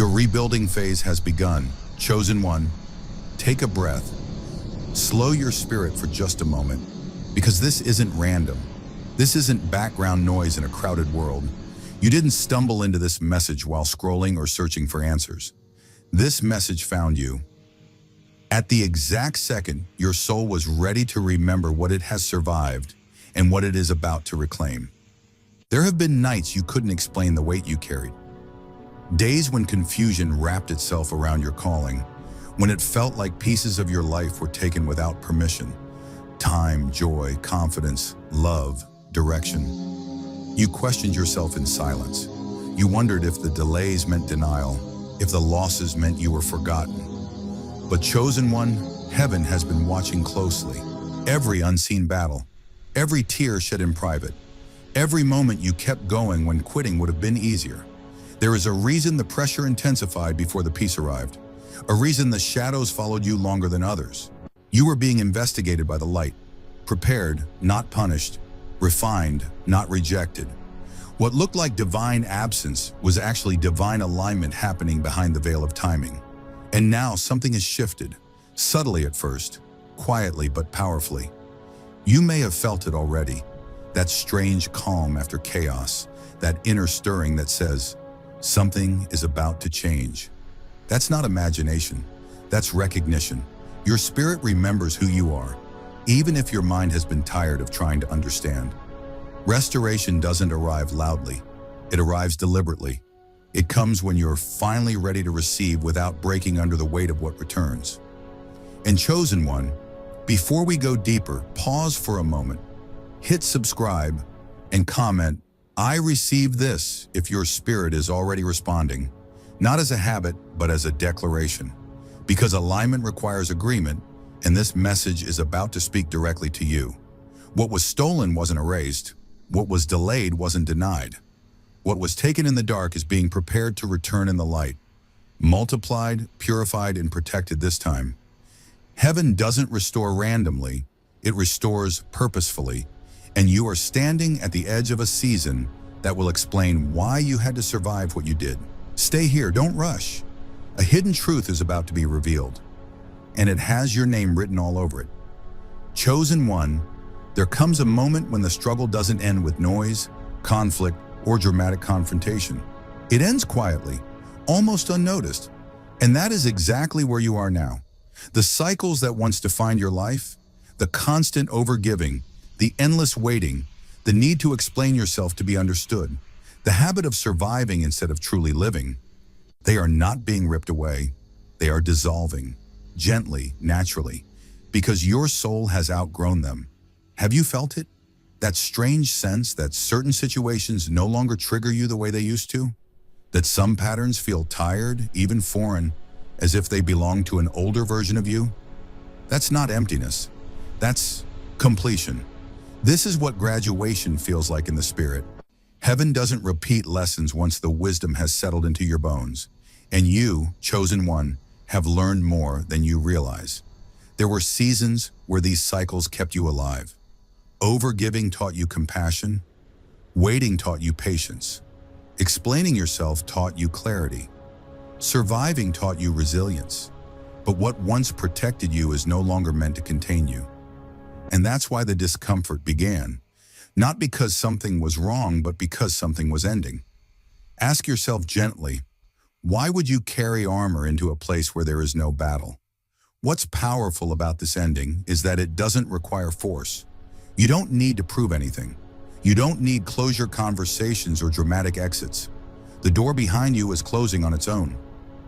Your rebuilding phase has begun. Chosen one, take a breath. Slow your spirit for just a moment, because this isn't random. This isn't background noise in a crowded world. You didn't stumble into this message while scrolling or searching for answers. This message found you. At the exact second, your soul was ready to remember what it has survived and what it is about to reclaim. There have been nights you couldn't explain the weight you carried. Days when confusion wrapped itself around your calling, when it felt like pieces of your life were taken without permission. Time, joy, confidence, love, direction. You questioned yourself in silence. You wondered if the delays meant denial, if the losses meant you were forgotten. But chosen one, heaven has been watching closely. Every unseen battle, every tear shed in private, every moment you kept going when quitting would have been easier. There is a reason the pressure intensified before the peace arrived, a reason the shadows followed you longer than others. You were being investigated by the light, prepared, not punished, refined, not rejected. What looked like divine absence was actually divine alignment happening behind the veil of timing. And now something has shifted, subtly at first, quietly but powerfully. You may have felt it already, that strange calm after chaos, that inner stirring that says, something is about to change. That's not imagination, that's recognition. Your spirit remembers who you are, even if your mind has been tired of trying to understand. Restoration doesn't arrive loudly, it arrives deliberately. It comes when you're finally ready to receive without breaking under the weight of what returns. And chosen one, before we go deeper, pause for a moment, hit subscribe, and comment, I received this, if your spirit is already responding, not as a habit, but as a declaration. Because alignment requires agreement, and this message is about to speak directly to you. What was stolen wasn't erased. What was delayed wasn't denied. What was taken in the dark is being prepared to return in the light, multiplied, purified, and protected this time. Heaven doesn't restore randomly, it restores purposefully, and you are standing at the edge of a season that will explain why you had to survive what you did. Stay here, don't rush. A hidden truth is about to be revealed, and it has your name written all over it. Chosen one, there comes a moment when the struggle doesn't end with noise, conflict, or dramatic confrontation. It ends quietly, almost unnoticed, and that is exactly where you are now. The cycles that once defined your life, the constant overgiving, the endless waiting, the need to explain yourself to be understood, the habit of surviving instead of truly living, they are not being ripped away, they are dissolving, gently, naturally, because your soul has outgrown them. Have you felt it? That strange sense that certain situations no longer trigger you the way they used to? That some patterns feel tired, even foreign, as if they belong to an older version of you? That's not emptiness. That's completion. This is what graduation feels like in the spirit. Heaven doesn't repeat lessons once the wisdom has settled into your bones. And you, chosen one, have learned more than you realize. There were seasons where these cycles kept you alive. Overgiving taught you compassion. Waiting taught you patience. Explaining yourself taught you clarity. Surviving taught you resilience. But what once protected you is no longer meant to contain you. And that's why the discomfort began. Not because something was wrong, but because something was ending. Ask yourself gently, why would you carry armor into a place where there is no battle? What's powerful about this ending is that it doesn't require force. You don't need to prove anything. You don't need closure conversations or dramatic exits. The door behind you is closing on its own.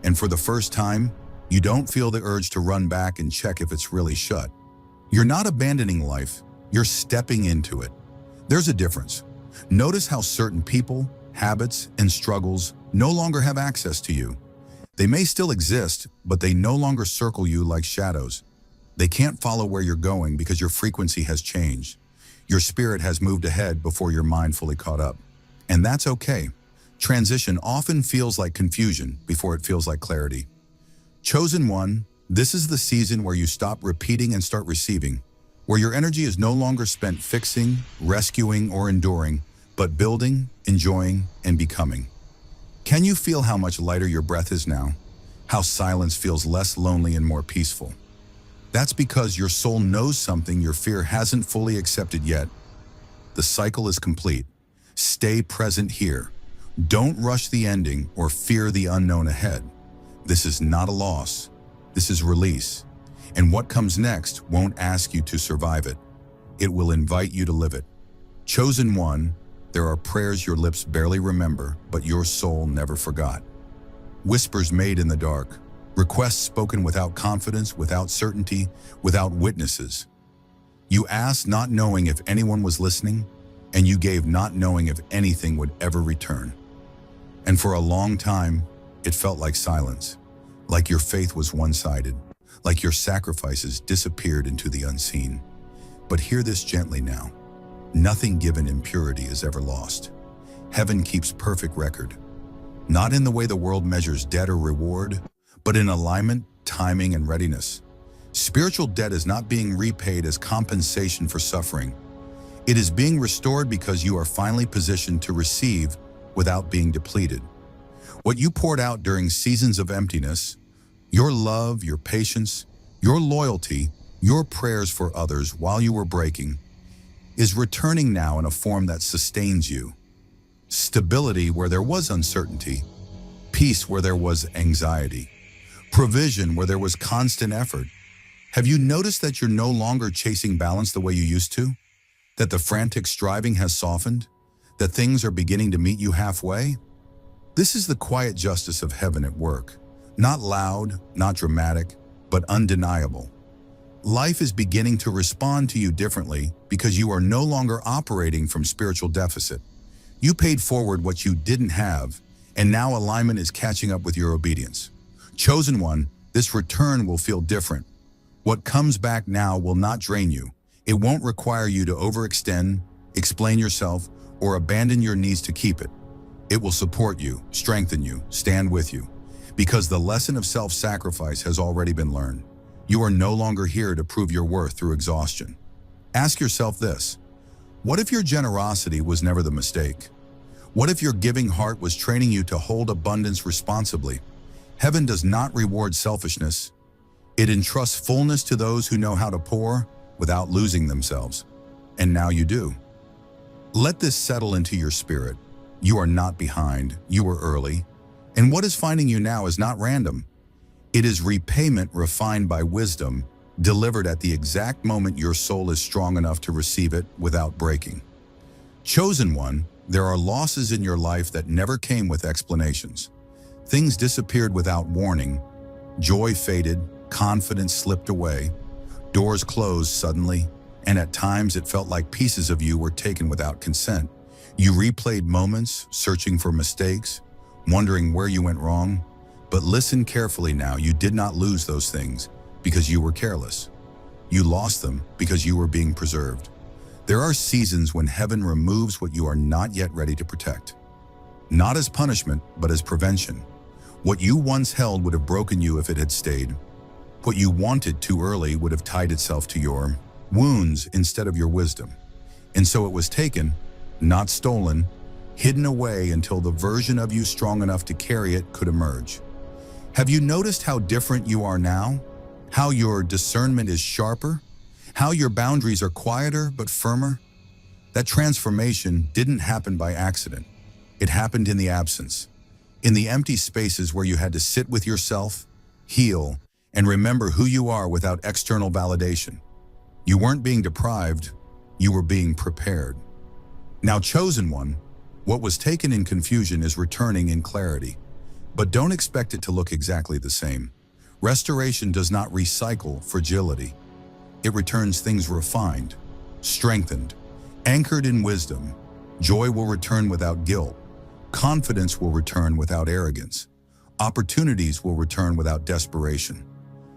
And for the first time, you don't feel the urge to run back and check if it's really shut. You're not abandoning life, you're stepping into it. There's a difference. Notice how certain people, habits, and struggles no longer have access to you. They may still exist, but they no longer circle you like shadows. They can't follow where you're going because your frequency has changed. Your spirit has moved ahead before your mind fully caught up. And that's okay. Transition often feels like confusion before it feels like clarity. Chosen one, this is the season where you stop repeating and start receiving, where your energy is no longer spent fixing, rescuing, or enduring, but building, enjoying, and becoming. Can you feel how much lighter your breath is now? How silence feels less lonely and more peaceful? That's because your soul knows something your fear hasn't fully accepted yet. The cycle is complete. Stay present here. Don't rush the ending or fear the unknown ahead. This is not a loss. This is release. And what comes next won't ask you to survive it. It will invite you to live it. Chosen one, there are prayers your lips barely remember, but your soul never forgot. Whispers made in the dark. Requests spoken without confidence, without certainty, without witnesses. You asked not knowing if anyone was listening, and you gave not knowing if anything would ever return. And for a long time, it felt like silence, like your faith was one-sided, like your sacrifices disappeared into the unseen. But hear this gently now. Nothing given in purity is ever lost. Heaven keeps perfect record, not in the way the world measures debt or reward, but in alignment, timing, and readiness. Spiritual debt is not being repaid as compensation for suffering. It is being restored because you are finally positioned to receive without being depleted. What you poured out during seasons of emptiness, your love, your patience, your loyalty, your prayers for others while you were breaking, is returning now in a form that sustains you. Stability where there was uncertainty, peace where there was anxiety, provision where there was constant effort. Have you noticed that you're no longer chasing balance the way you used to? That the frantic striving has softened? That things are beginning to meet you halfway? This is the quiet justice of heaven at work. Not loud, not dramatic, but undeniable. Life is beginning to respond to you differently because you are no longer operating from spiritual deficit. You paid forward what you didn't have, and now alignment is catching up with your obedience. Chosen one, this return will feel different. What comes back now will not drain you. It won't require you to overextend, explain yourself, or abandon your needs to keep it. It will support you, strengthen you, stand with you. Because the lesson of self-sacrifice has already been learned. You are no longer here to prove your worth through exhaustion. Ask yourself this: what if your generosity was never the mistake? What if your giving heart was training you to hold abundance responsibly? Heaven does not reward selfishness. It entrusts fullness to those who know how to pour without losing themselves. And now you do. Let this settle into your spirit. You are not behind, you are early. And what is finding you now is not random. It is repayment refined by wisdom, delivered at the exact moment your soul is strong enough to receive it without breaking. Chosen one, there are losses in your life that never came with explanations. Things disappeared without warning. Joy faded, confidence slipped away, doors closed suddenly, and at times it felt like pieces of you were taken without consent. You replayed moments, searching for mistakes, wondering where you went wrong. But listen carefully now, you did not lose those things because you were careless. You lost them because you were being preserved. There are seasons when heaven removes what you are not yet ready to protect. Not as punishment, but as prevention. What you once held would have broken you if it had stayed. What you wanted too early would have tied itself to your wounds instead of your wisdom. And so it was taken, not stolen, hidden away until the version of you strong enough to carry it could emerge. Have you noticed how different you are now? How your discernment is sharper? How your boundaries are quieter but firmer? That transformation didn't happen by accident. It happened in the absence, in the empty spaces where you had to sit with yourself, heal, and remember who you are without external validation. You weren't being deprived, you were being prepared. Now, chosen one, what was taken in confusion is returning in clarity. But don't expect it to look exactly the same. Restoration does not recycle fragility. It returns things refined, strengthened, anchored in wisdom. Joy will return without guilt. Confidence will return without arrogance. Opportunities will return without desperation.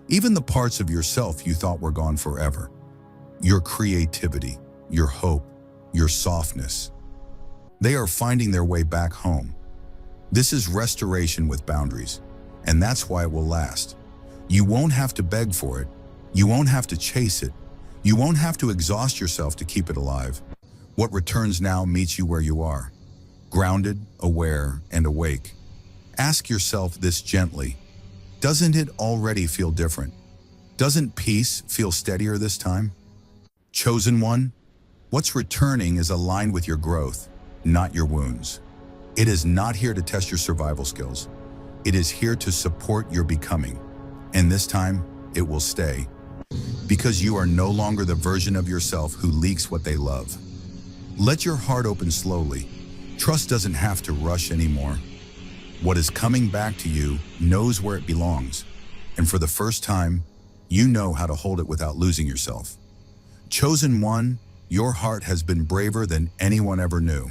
Even the parts of yourself you thought were gone forever. Your creativity, your hope, your softness. They are finding their way back home. This is restoration with boundaries, and that's why it will last. You won't have to beg for it. You won't have to chase it. You won't have to exhaust yourself to keep it alive. What returns now meets you where you are, grounded, aware, and awake. Ask yourself this gently. Doesn't it already feel different? Doesn't peace feel steadier this time? Chosen one, what's returning is aligned with your growth, not your wounds. It is not here to test your survival skills. It is here to support your becoming. And this time, it will stay. Because you are no longer the version of yourself who leaks what they love. Let your heart open slowly. Trust doesn't have to rush anymore. What is coming back to you knows where it belongs. And for the first time, you know how to hold it without losing yourself. Chosen one, your heart has been braver than anyone ever knew.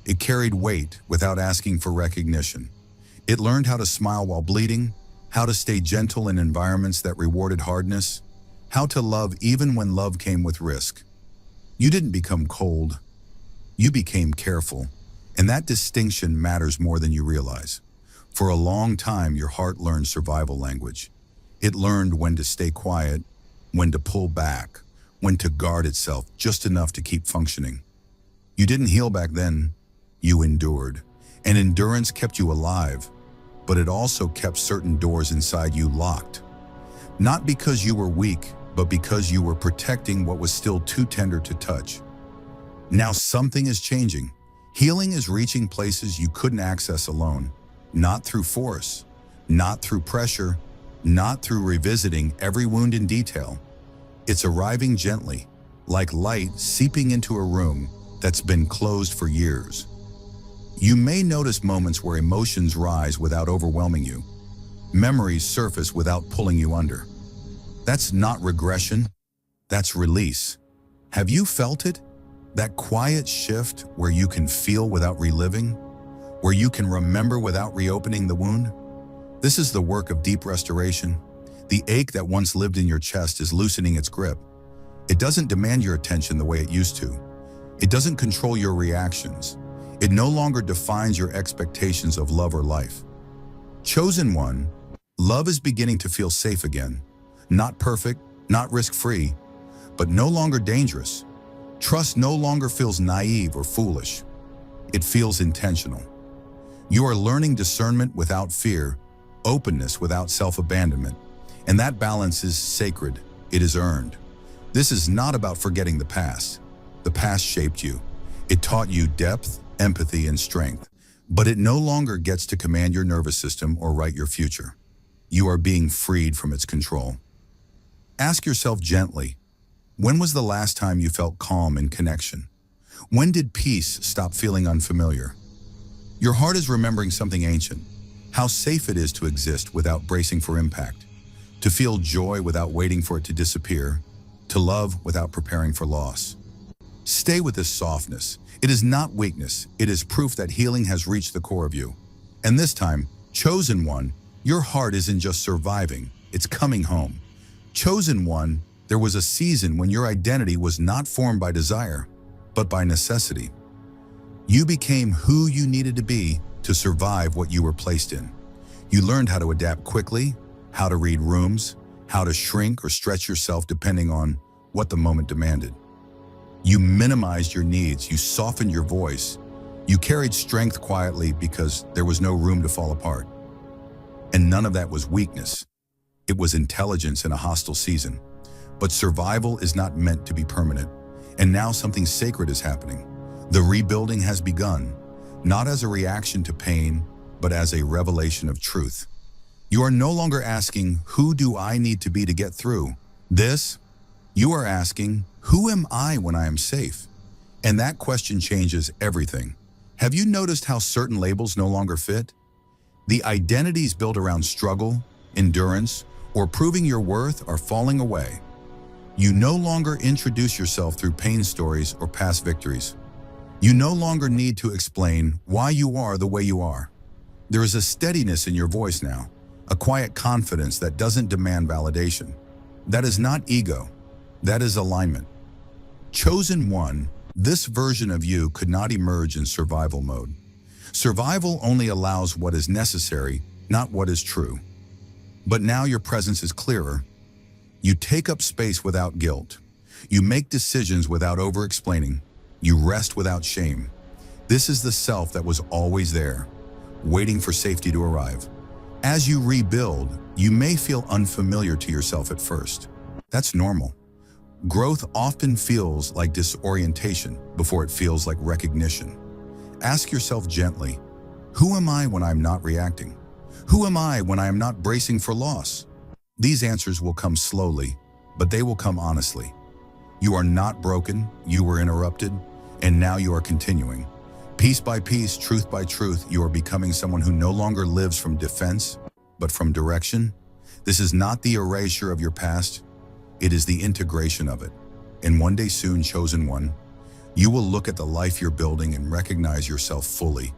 It carried weight without asking for recognition. It learned how to smile while bleeding, how to stay gentle in environments that rewarded hardness, how to love even when love came with risk. You didn't become cold. You became careful. And that distinction matters more than you realize. For a long time, your heart learned survival language. It learned when to stay quiet, when to pull back, when to guard itself just enough to keep functioning. You didn't heal back then, you endured. And endurance kept you alive, but it also kept certain doors inside you locked. Not because you were weak, but because you were protecting what was still too tender to touch. Now something is changing. Healing is reaching places you couldn't access alone, not through force, not through pressure, not through revisiting every wound in detail. It's arriving gently, like light seeping into a room that's been closed for years. You may notice moments where emotions rise without overwhelming you. Memories surface without pulling you under. That's not regression, that's release. Have you felt it? That quiet shift where you can feel without reliving, where you can remember without reopening the wound? This is the work of deep restoration. The ache that once lived in your chest is loosening its grip. It doesn't demand your attention the way it used to. It doesn't control your reactions. It no longer defines your expectations of love or life. Chosen one, love is beginning to feel safe again. Not perfect, not risk-free, but no longer dangerous. Trust no longer feels naive or foolish. It feels intentional. You are learning discernment without fear, openness without self-abandonment, and that balance is sacred. It is earned. This is not about forgetting the past. The past shaped you. It taught you depth, empathy, and strength, but it no longer gets to command your nervous system or write your future. You are being freed from its control. Ask yourself gently, when was the last time you felt calm and connection? When did peace stop feeling unfamiliar? Your heart is remembering something ancient, how safe it is to exist without bracing for impact, to feel joy without waiting for it to disappear, to love without preparing for loss. Stay with this softness. It is not weakness, it is proof that healing has reached the core of you. And this time, chosen one, your heart isn't just surviving, it's coming home. Chosen one, there was a season when your identity was not formed by desire, but by necessity. You became who you needed to be to survive what you were placed in. You learned how to adapt quickly, how to read rooms, how to shrink or stretch yourself depending on what the moment demanded. You minimized your needs, you softened your voice, you carried strength quietly because there was no room to fall apart. And none of that was weakness. It was intelligence in a hostile season. But survival is not meant to be permanent. And now something sacred is happening. The rebuilding has begun, not as a reaction to pain, but as a revelation of truth. You are no longer asking, who do I need to be to get through this? You are asking, who am I when I am safe? And that question changes everything. Have you noticed how certain labels no longer fit? The identities built around struggle, endurance, or proving your worth are falling away. You no longer introduce yourself through pain stories or past victories. You no longer need to explain why you are the way you are. There is a steadiness in your voice now, a quiet confidence that doesn't demand validation. That is not ego, that is alignment. Chosen one, this version of you could not emerge in survival mode. Survival only allows what is necessary, not what is true. But now your presence is clearer. You take up space without guilt. You make decisions without over-explaining. You rest without shame. This is the self that was always there, waiting for safety to arrive. As you rebuild, you may feel unfamiliar to yourself at first. That's normal. Growth often feels like disorientation before it feels like recognition. Ask yourself gently, who am I when I'm not reacting? Who am I when I am not bracing for loss? These answers will come slowly, but they will come honestly. You are not broken, you were interrupted, and now you are continuing. Piece by piece, truth by truth, you are becoming someone who no longer lives from defense, but from direction. This is not the erasure of your past, it is the integration of it. And one day soon, chosen one, you will look at the life you're building and recognize yourself fully,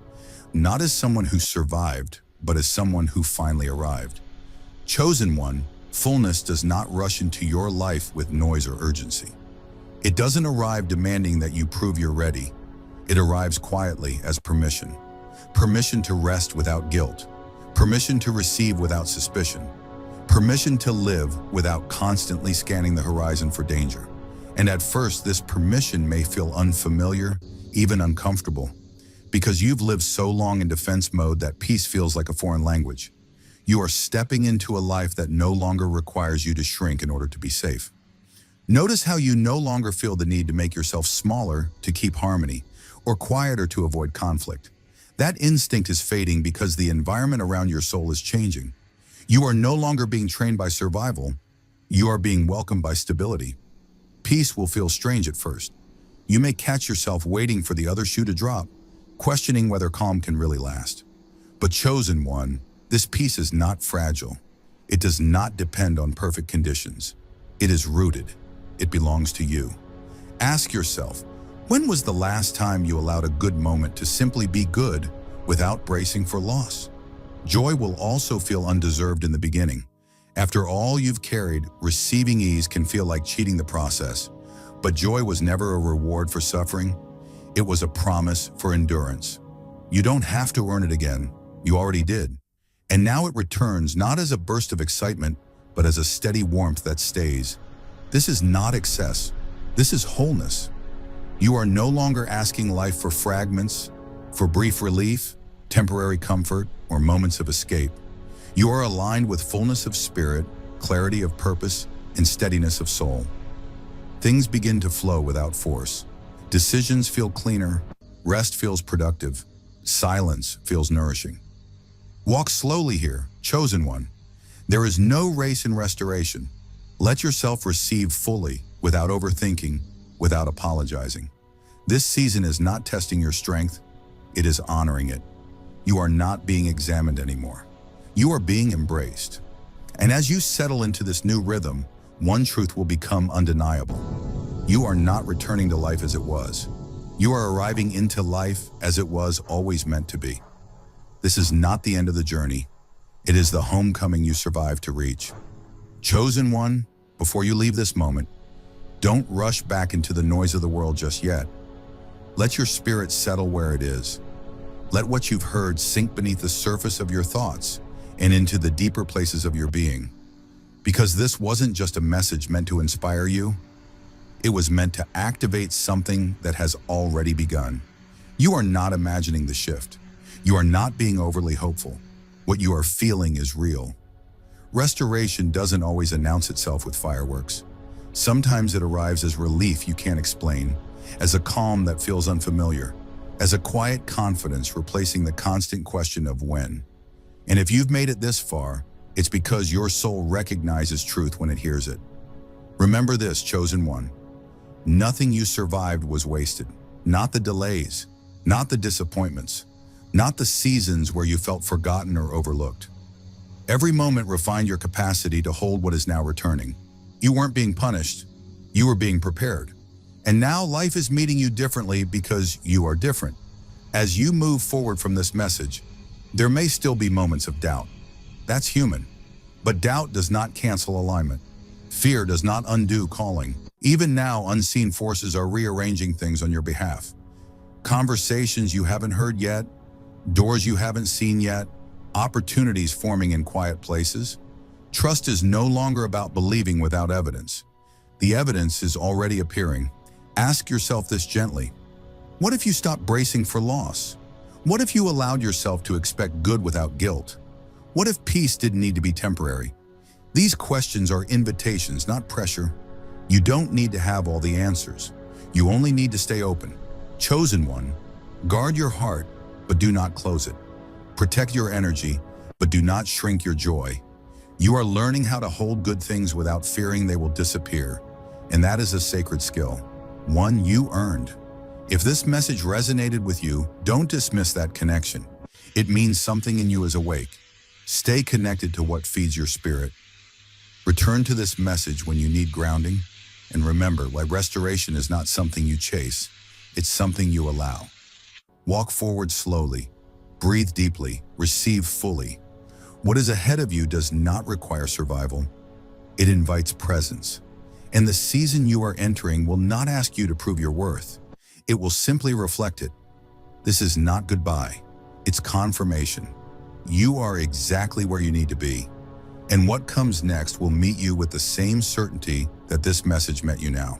not as someone who survived, but as someone who finally arrived. Chosen one, fullness does not rush into your life with noise or urgency. It doesn't arrive demanding that you prove you're ready. It arrives quietly as permission. Permission to rest without guilt. Permission to receive without suspicion. Permission to live without constantly scanning the horizon for danger. And at first, this permission may feel unfamiliar, even uncomfortable, because you've lived so long in defense mode that peace feels like a foreign language. You are stepping into a life that no longer requires you to shrink in order to be safe. Notice how you no longer feel the need to make yourself smaller to keep harmony, or quieter to avoid conflict. That instinct is fading because the environment around your soul is changing. You are no longer being trained by survival, you are being welcomed by stability. Peace will feel strange at first. You may catch yourself waiting for the other shoe to drop, questioning whether calm can really last. But chosen one, this peace is not fragile. It does not depend on perfect conditions. It is rooted. It belongs to you. Ask yourself, when was the last time you allowed a good moment to simply be good without bracing for loss? Joy will also feel undeserved in the beginning. After all you've carried, receiving ease can feel like cheating the process. But joy was never a reward for suffering. It was a promise for endurance. You don't have to earn it again. You already did. And now it returns not as a burst of excitement, but as a steady warmth that stays. This is not excess. This is wholeness. You are no longer asking life for fragments, for brief relief, temporary comfort, or moments of escape. You are aligned with fullness of spirit, clarity of purpose, and steadiness of soul. Things begin to flow without force. Decisions feel cleaner, rest feels productive, silence feels nourishing. Walk slowly here, chosen one. There is no race in restoration. Let yourself receive fully, without overthinking, without apologizing. This season is not testing your strength, it is honoring it. You are not being examined anymore. You are being embraced. And as you settle into this new rhythm, one truth will become undeniable. You are not returning to life as it was. You are arriving into life as it was always meant to be. This is not the end of the journey. It is the homecoming you survived to reach. Chosen one, before you leave this moment, don't rush back into the noise of the world just yet. Let your spirit settle where it is. Let what you've heard sink beneath the surface of your thoughts and into the deeper places of your being. Because this wasn't just a message meant to inspire you, it was meant to activate something that has already begun. You are not imagining the shift. You are not being overly hopeful. What you are feeling is real. Restoration doesn't always announce itself with fireworks. Sometimes it arrives as relief you can't explain, as a calm that feels unfamiliar, as a quiet confidence replacing the constant question of when. And if you've made it this far, it's because your soul recognizes truth when it hears it. Remember this, chosen one. Nothing you survived was wasted. Not the delays, not the disappointments, not the seasons where you felt forgotten or overlooked. Every moment refined your capacity to hold what is now returning. You weren't being punished, you were being prepared. And now life is meeting you differently because you are different. As you move forward from this message, there may still be moments of doubt. That's human. But doubt does not cancel alignment. Fear does not undo calling. Even now, unseen forces are rearranging things on your behalf. Conversations you haven't heard yet, doors you haven't seen yet, opportunities forming in quiet places. Trust is no longer about believing without evidence. The evidence is already appearing. Ask yourself this gently. What if you stop bracing for loss? What if you allowed yourself to expect good without guilt? What if peace didn't need to be temporary? These questions are invitations, not pressure. You don't need to have all the answers. You only need to stay open. Chosen one, guard your heart, but do not close it. Protect your energy, but do not shrink your joy. You are learning how to hold good things without fearing they will disappear, and that is a sacred skill, one you earned. If this message resonated with you, don't dismiss that connection. It means something in you is awake. Stay connected to what feeds your spirit. Return to this message when you need grounding, and remember, restoration is not something you chase, it's something you allow. Walk forward slowly, breathe deeply, receive fully. What is ahead of you does not require survival. It invites presence. And the season you are entering will not ask you to prove your worth. It will simply reflect it. This is not goodbye. It's confirmation. You are exactly where you need to be. And what comes next will meet you with the same certainty that this message met you now.